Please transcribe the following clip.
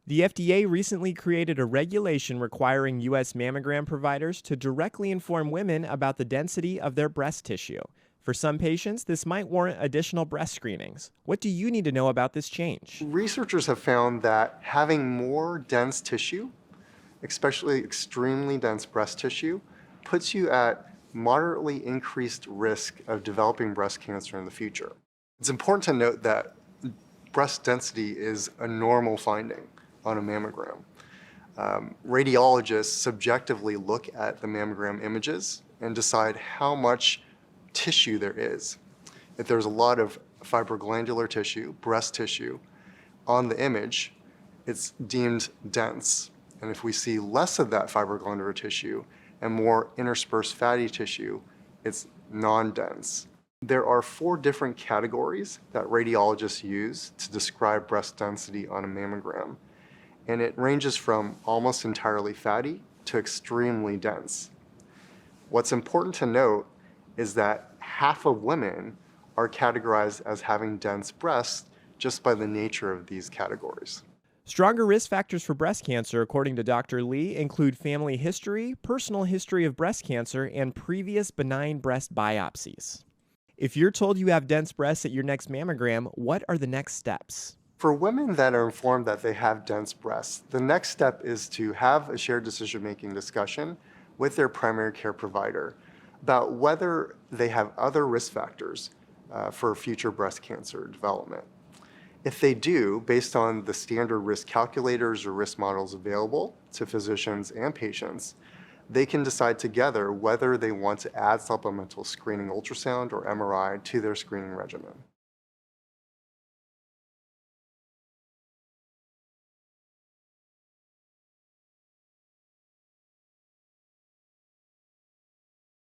The FDA recently created a regulation requiring U.S. mammogram providers to directly inform women about the density of their breast tissue. For some patients, this might warrant additional breast screenings. What do you need to know about this change? Researchers have found that having more dense tissue, especially extremely dense breast tissue, puts you at moderately increased risk of developing breast cancer in the future. It's important to note that breast density is a normal finding on a mammogram. Radiologists subjectively look at the mammogram images and decide how much tissue there is. If there's a lot of fibroglandular tissue, breast tissue, on the image, it's deemed dense. And if we see less of that fibroglandular tissue and more interspersed fatty tissue, it's non-dense. There are 4 different categories that radiologists use to describe breast density on a mammogram. And it ranges from almost entirely fatty to extremely dense. What's important to note is that half of women are categorized as having dense breasts just by the nature of these categories. Stronger risk factors for breast cancer, according to Dr. Lee, include family history, personal history of breast cancer, and previous benign breast biopsies. If you're told you have dense breasts at your next mammogram, what are the next steps? For women that are informed that they have dense breasts, the next step is to have a shared decision-making discussion with their primary care provider about whether they have other risk factors for future breast cancer development. If they do, based on the standard risk calculators or risk models available to physicians and patients, they can decide together whether they want to add supplemental screening ultrasound or MRI to their screening regimen.